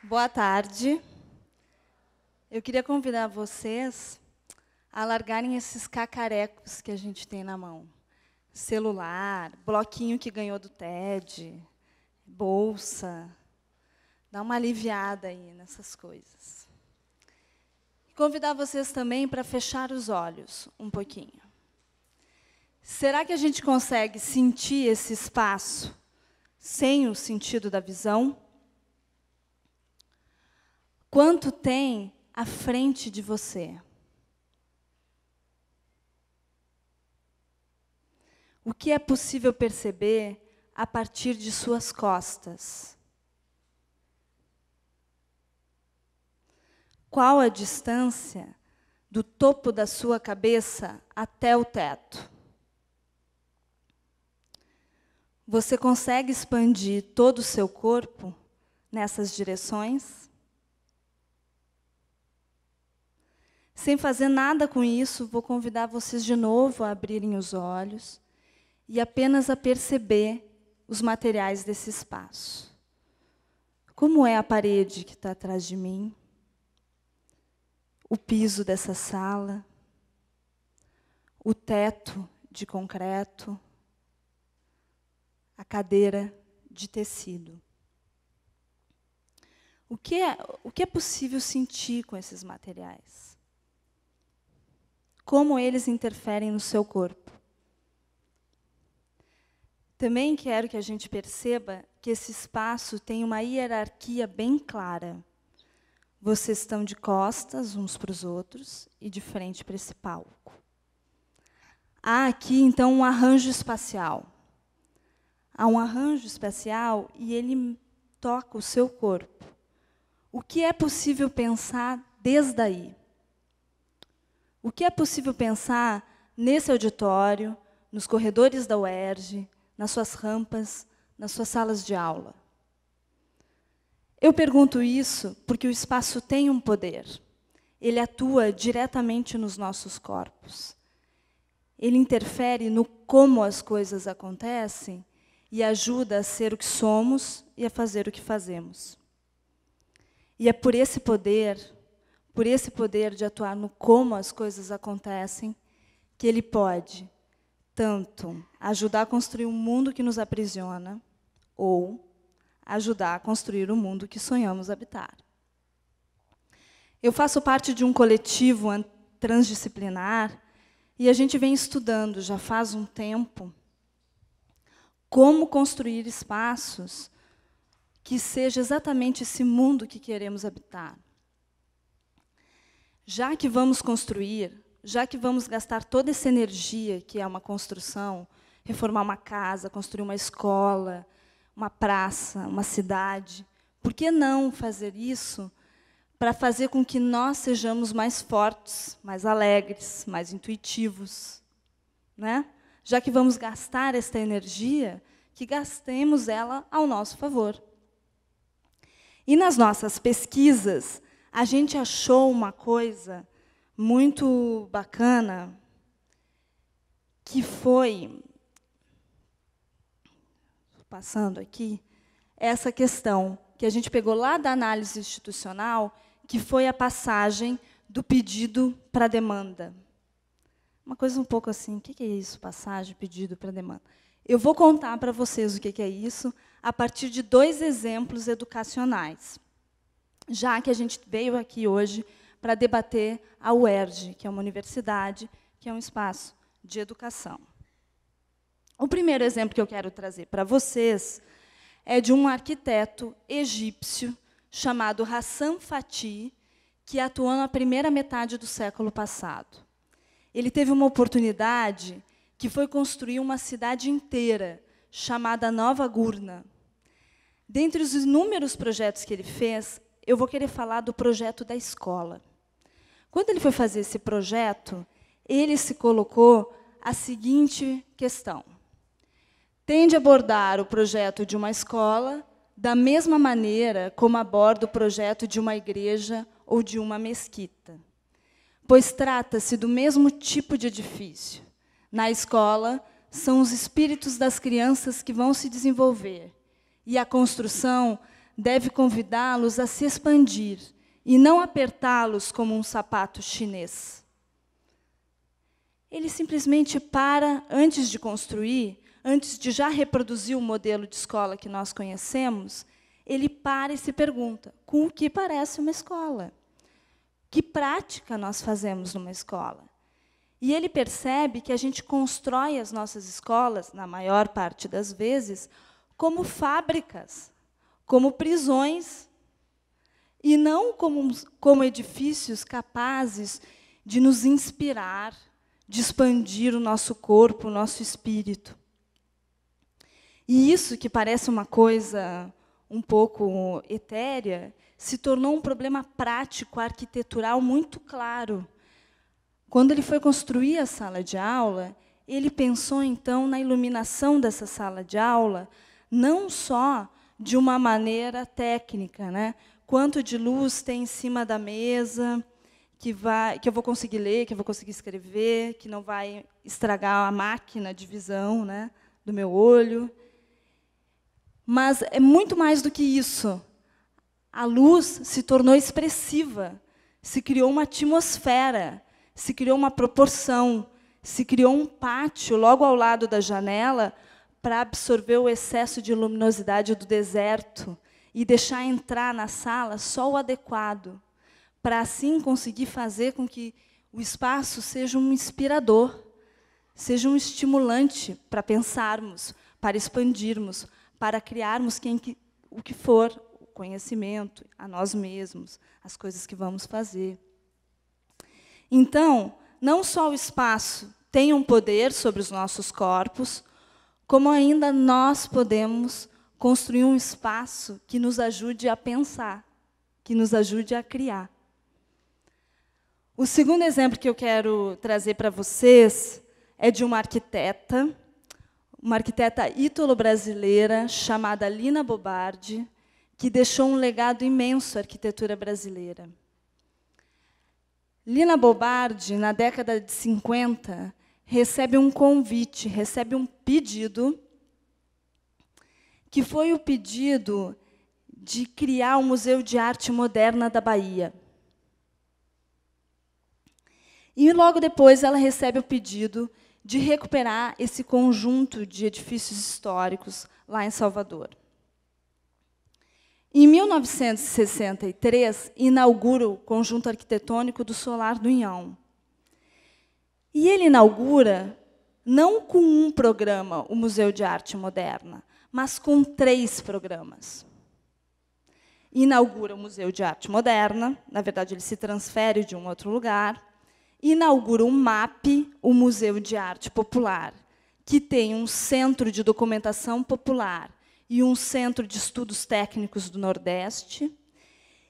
Boa tarde. Eu queria convidar vocês a largarem esses cacarecos que a gente tem na mão. Celular, bloquinho que ganhou do TED, bolsa. Dá uma aliviada aí nessas coisas. Convidar vocês também para fechar os olhos um pouquinho. Será que a gente consegue sentir esse espaço sem o sentido da visão? Quanto tem à frente de você? O que é possível perceber a partir de suas costas? Qual a distância do topo da sua cabeça até o teto? Você consegue expandir todo o seu corpo nessas direções? Sem fazer nada com isso, vou convidar vocês de novo a abrirem os olhos e apenas a perceber os materiais desse espaço. Como é a parede que está atrás de mim? O piso dessa sala? O teto de concreto? A cadeira de tecido? O que é possível sentir com esses materiais? Como eles interferem no seu corpo? Também quero que a gente perceba que esse espaço tem uma hierarquia bem clara. Vocês estão de costas uns para os outros e de frente para esse palco. Há aqui, então, um arranjo espacial. Há um arranjo espacial e ele toca o seu corpo. O que é possível pensar desde aí? O que é possível pensar nesse auditório, nos corredores da UERJ, nas suas rampas, nas suas salas de aula? Eu pergunto isso porque o espaço tem um poder. Ele atua diretamente nos nossos corpos. Ele interfere no como as coisas acontecem e ajuda a ser o que somos e a fazer o que fazemos. E é por esse poder de atuar no como as coisas acontecem, que ele pode tanto ajudar a construir um mundo que nos aprisiona, ou ajudar a construir o mundo que sonhamos habitar. Eu faço parte de um coletivo transdisciplinar, e a gente vem estudando, já faz um tempo, como construir espaços que seja exatamente esse mundo que queremos habitar. Já que vamos construir, já que vamos gastar toda essa energia que é uma construção, reformar uma casa, construir uma escola, uma praça, uma cidade, por que não fazer isso para fazer com que nós sejamos mais fortes, mais alegres, mais intuitivos, né? Já que vamos gastar esta energia, que gastemos ela ao nosso favor. E nas nossas pesquisas, a gente achou uma coisa muito bacana, que foi, passando aqui, essa questão que a gente pegou lá da análise institucional, que foi a passagem do pedido para a demanda. Uma coisa um pouco assim, o que é isso, passagem, pedido para demanda? Eu vou contar para vocês o que é isso, a partir de 2 exemplos educacionais, já que a gente veio aqui hoje para debater a UERJ, que é uma universidade, que é um espaço de educação. O primeiro exemplo que eu quero trazer para vocês é de um arquiteto egípcio chamado Hassan Fathy, que atuou na primeira metade do século passado. Ele teve uma oportunidade que foi construir uma cidade inteira, chamada Nova Gurna. Dentre os inúmeros projetos que ele fez, eu vou querer falar do projeto da escola. Quando ele foi fazer esse projeto, ele se colocou a seguinte questão: tende a abordar o projeto de uma escola da mesma maneira como aborda o projeto de uma igreja ou de uma mesquita, pois trata-se do mesmo tipo de edifício. Na escola, são os espíritos das crianças que vão se desenvolver, e a construção deve convidá-los a se expandir e não apertá-los como um sapato chinês. Ele simplesmente para, antes de construir, antes de já reproduzir o modelo de escola que nós conhecemos, ele para e se pergunta, com o que parece uma escola? Que prática nós fazemos numa escola? E ele percebe que a gente constrói as nossas escolas, na maior parte das vezes, como fábricas, como prisões, e não como edifícios capazes de nos inspirar, de expandir o nosso corpo, o nosso espírito. E isso, que parece uma coisa um pouco etérea, se tornou um problema prático, arquitetural muito claro. Quando ele foi construir a sala de aula, ele pensou, então, na iluminação dessa sala de aula, não só de uma maneira técnica, né? Quanto de luz tem em cima da mesa, que eu vou conseguir ler, que eu vou conseguir escrever, que não vai estragar a máquina de visão, né, do meu olho. Mas é muito mais do que isso. A luz se tornou expressiva, se criou uma atmosfera, se criou uma proporção, se criou um pátio logo ao lado da janela para absorver o excesso de luminosidade do deserto e deixar entrar na sala só o adequado, para assim conseguir fazer com que o espaço seja um inspirador, seja um estimulante para pensarmos, para expandirmos, para criarmos o que for, o conhecimento, a nós mesmos, as coisas que vamos fazer. Então, não só o espaço tem um poder sobre os nossos corpos, como ainda nós podemos construir um espaço que nos ajude a pensar, que nos ajude a criar. O segundo exemplo que eu quero trazer para vocês é de uma arquiteta ítalo-brasileira chamada Lina Bobardi, que deixou um legado imenso à arquitetura brasileira. Lina Bobardi, na década de 50, recebe um convite, recebe um pedido, que foi o pedido de criar um Museu de Arte Moderna da Bahia. E, logo depois, ela recebe o pedido de recuperar esse conjunto de edifícios históricos lá em Salvador. Em 1963, inaugura o conjunto arquitetônico do Solar do Inhão. E ele inaugura, não com um programa, o Museu de Arte Moderna, mas com 3 programas. Inaugura o Museu de Arte Moderna, na verdade, ele se transfere de um outro lugar. Inaugura o MAP, o Museu de Arte Popular, que tem um centro de documentação popular e um centro de estudos técnicos do Nordeste,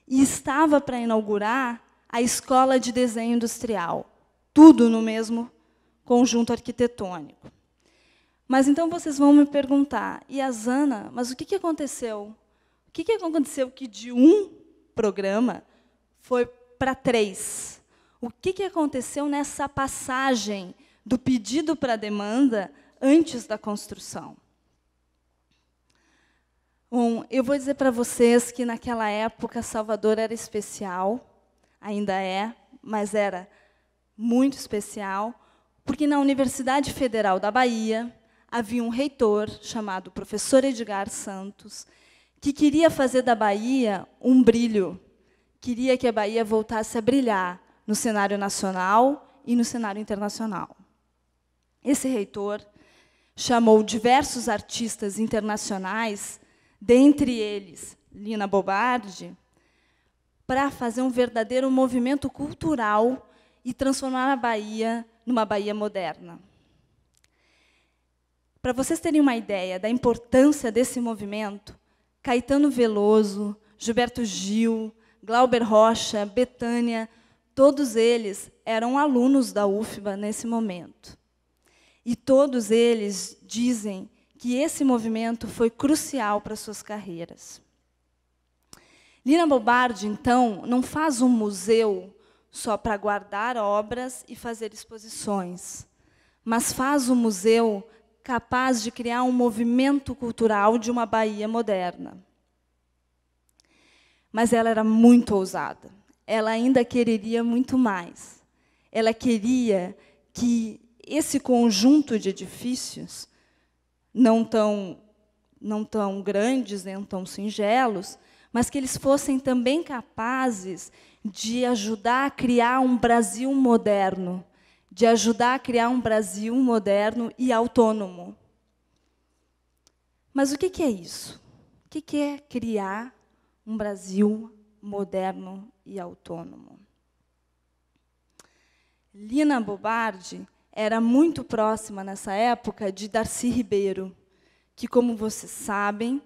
e estava para inaugurar a Escola de Desenho Industrial, tudo no mesmo conjunto arquitetônico. Mas então vocês vão me perguntar, e a Zana, mas o que aconteceu? O que aconteceu que de um programa foi para 3? O que aconteceu nessa passagem do pedido para a demanda antes da construção? Bom, eu vou dizer para vocês que, naquela época, Salvador era especial, ainda é, mas era muito especial, porque na Universidade Federal da Bahia havia um reitor chamado professor Edgar Santos, que queria fazer da Bahia um brilho, queria que a Bahia voltasse a brilhar no cenário nacional e no cenário internacional. Esse reitor chamou diversos artistas internacionais, dentre eles Lina Bobardi, para fazer um verdadeiro movimento cultural e transformar a Bahia numa Bahia moderna. Para vocês terem uma ideia da importância desse movimento, Caetano Veloso, Gilberto Gil, Glauber Rocha, Bethânia, todos eles eram alunos da UFBA nesse momento. E todos eles dizem que esse movimento foi crucial para suas carreiras. Lina Bobardi, então, não faz um museu só para guardar obras e fazer exposições, mas faz um museu capaz de criar um movimento cultural de uma Bahia moderna. mas ela era muito ousada. Ela ainda quereria muito mais. Ela queria que esse conjunto de edifícios, não tão grandes, nem tão singelos, mas que eles fossem também capazes de ajudar a criar um Brasil moderno, de ajudar a criar um Brasil moderno e autônomo. Mas o que é isso? O que é criar um Brasil moderno e autônomo? Lina Bobardi era muito próxima, nessa época, de Darcy Ribeiro, que, como vocês sabem,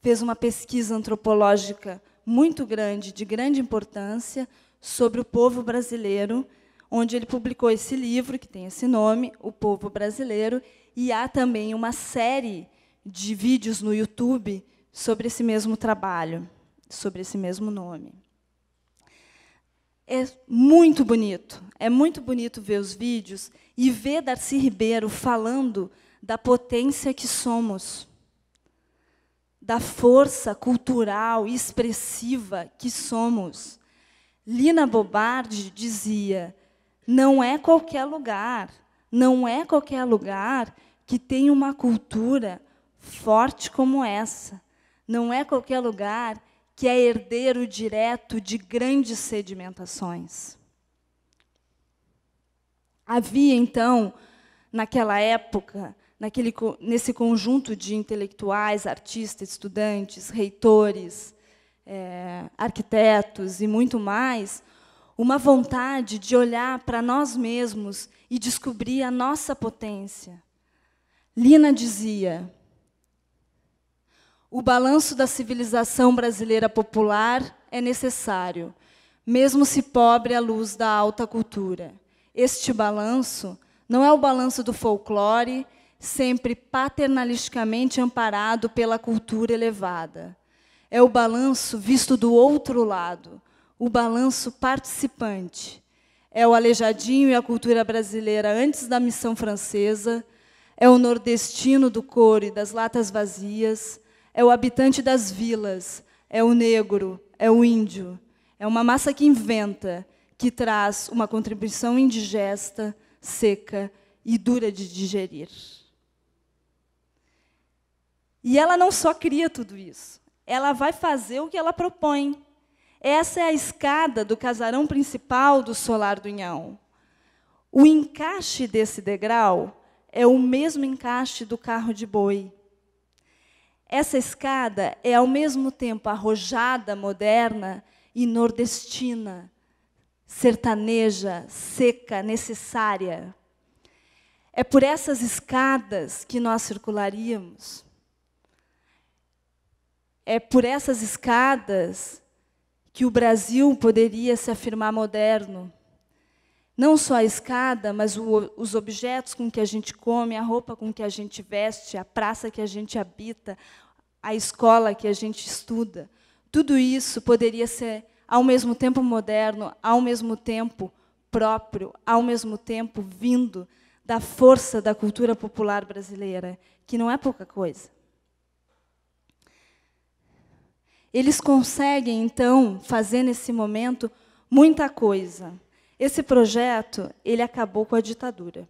fez uma pesquisa antropológica muito grande, de grande importância, sobre o povo brasileiro, onde ele publicou esse livro, que tem esse nome, O Povo Brasileiro, e há também uma série de vídeos no YouTube sobre esse mesmo trabalho, sobre esse mesmo nome. É muito bonito ver os vídeos e ver Darcy Ribeiro falando da potência que somos, da força cultural e expressiva que somos. Lina Bobardi dizia: não é qualquer lugar que tem uma cultura forte como essa. Não é qualquer lugar que é herdeiro direto de grandes sedimentações. Havia, então, naquela época, nesse conjunto de intelectuais, artistas, estudantes, reitores, arquitetos e muito mais, uma vontade de olhar para nós mesmos e descobrir a nossa potência. Lina dizia: o balanço da civilização brasileira popular é necessário, mesmo se pobre à luz da alta cultura. Este balanço não é o balanço do folclore, sempre paternalisticamente amparado pela cultura elevada. É o balanço visto do outro lado, o balanço participante. É o Aleijadinho e a cultura brasileira antes da missão francesa, é o nordestino do couro e das latas vazias, é o habitante das vilas, é o negro, é o índio. É uma massa que inventa, que traz uma contribuição indigesta, seca e dura de digerir. E ela não só cria tudo isso, ela vai fazer o que ela propõe. Essa é a escada do casarão principal do Solar do Inhão. O encaixe desse degrau é o mesmo encaixe do carro de boi. Essa escada é, ao mesmo tempo, arrojada, moderna e nordestina, sertaneja, seca, necessária. É por essas escadas que nós circularíamos. É por essas escadas que o Brasil poderia se afirmar moderno. Não só a escada, mas os objetos com que a gente come, a roupa com que a gente veste, a praça que a gente habita, a escola que a gente estuda. Tudo isso poderia ser, ao mesmo tempo, moderno, ao mesmo tempo próprio, ao mesmo tempo vindo da força da cultura popular brasileira, que não é pouca coisa. Eles conseguem, então, fazer, nesse momento, muita coisa. Esse projeto ele acabou com a ditadura,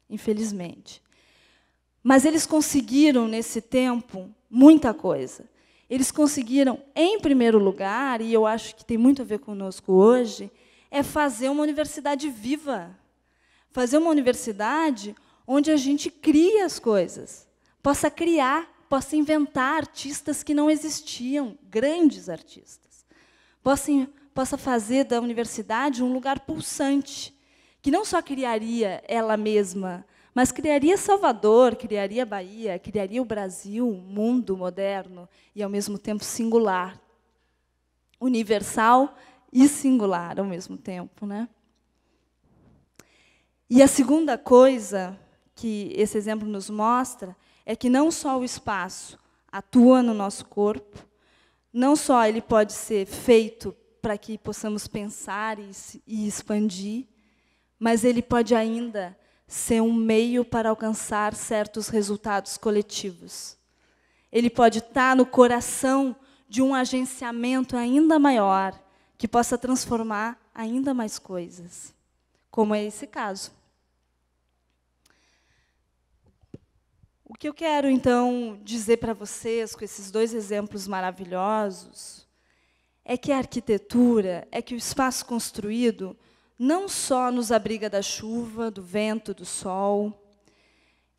infelizmente. Mas eles conseguiram, nesse tempo, muita coisa. Eles conseguiram, em primeiro lugar, e eu acho que tem muito a ver conosco hoje, é fazer uma universidade viva. Fazer uma universidade onde a gente cria as coisas, possa criar, possa inventar artistas que não existiam, grandes artistas. Possa fazer da universidade um lugar pulsante, que não só criaria ela mesma, mas criaria Salvador, criaria Bahia, criaria o Brasil, um mundo moderno e, ao mesmo tempo, singular. Universal e singular, ao mesmo tempo, né? E a segunda coisa que esse exemplo nos mostra é que não só o espaço atua no nosso corpo, não só ele pode ser feito para que possamos pensar e expandir, mas ele pode ainda ser um meio para alcançar certos resultados coletivos. Ele pode estar no coração de um agenciamento ainda maior, que possa transformar ainda mais coisas, como é esse caso. O que eu quero, então, dizer para vocês, com esses dois exemplos maravilhosos, é que a arquitetura, é que o espaço construído não só nos abriga da chuva, do vento, do sol,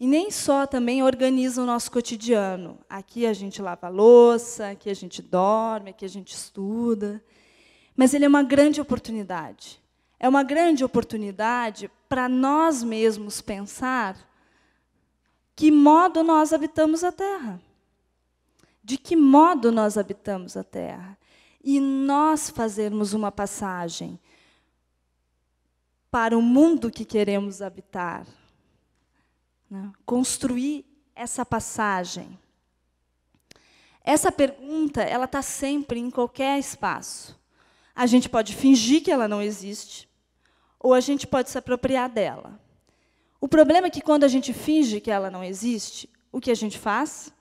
e nem só também organiza o nosso cotidiano. Aqui a gente lava a louça, aqui a gente dorme, aqui a gente estuda, mas ele é uma grande oportunidade. É uma grande oportunidade para nós mesmos pensar que modo nós habitamos a Terra. De que modo nós habitamos a Terra. E nós fazermos uma passagem para o mundo que queremos habitar. Né? Construir essa passagem. Essa pergunta ela está sempre em qualquer espaço. A gente pode fingir que ela não existe, ou a gente pode se apropriar dela. O problema é que, quando a gente finge que ela não existe, o que a gente faz?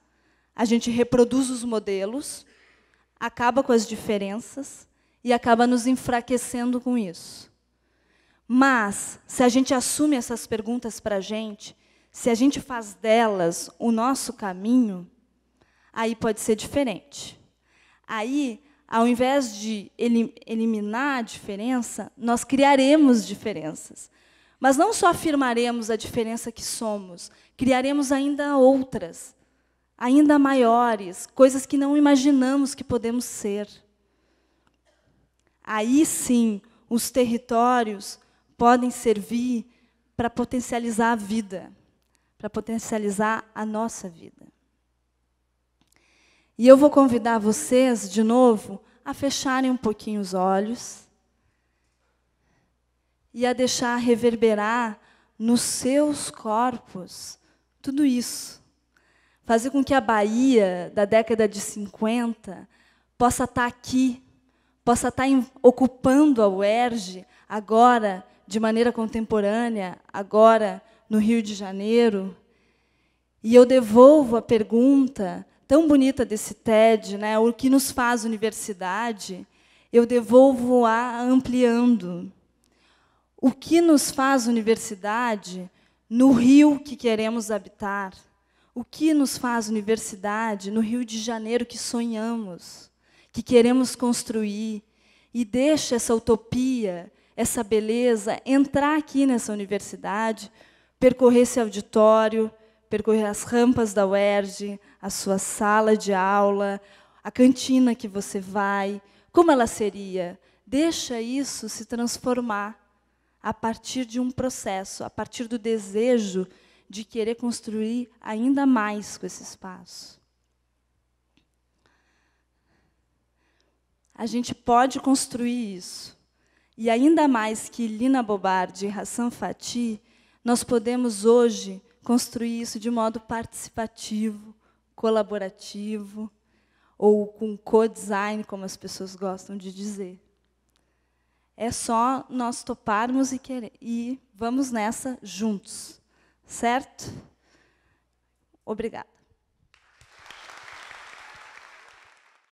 A gente reproduz os modelos, acaba com as diferenças e acaba nos enfraquecendo com isso. Mas, se a gente assume essas perguntas para a gente, se a gente faz delas o nosso caminho, aí pode ser diferente. Aí, ao invés de eliminar a diferença, nós criaremos diferenças. Mas não só afirmaremos a diferença que somos, criaremos ainda outras, ainda maiores, coisas que não imaginamos que podemos ser. Aí sim, os territórios podem servir para potencializar a vida, para potencializar a nossa vida. E eu vou convidar vocês, de novo, a fecharem um pouquinho os olhos e a deixar reverberar nos seus corpos tudo isso. Fazer com que a Bahia da década de 50 possa estar aqui, possa estar ocupando a UERJ, agora, de maneira contemporânea, agora, no Rio de Janeiro. E eu devolvo a pergunta tão bonita desse TED, né, o que nos faz universidade, eu devolvo-a ampliando. O que nos faz universidade no Rio que queremos habitar? O que nos faz universidade no Rio de Janeiro que sonhamos, que queremos construir? E deixa essa utopia, essa beleza, entrar aqui nessa universidade, percorrer esse auditório, percorrer as rampas da UERJ, a sua sala de aula, a cantina que você vai, como ela seria? Deixa isso se transformar a partir de um processo, a partir do desejo de querer construir ainda mais com esse espaço. A gente pode construir isso. E ainda mais que Lina Bobardi e Hassan Fathy, nós podemos hoje construir isso de modo participativo, colaborativo, ou com co-design, como as pessoas gostam de dizer. É só nós toparmos e querer. E vamos nessa juntos. Certo? Obrigada.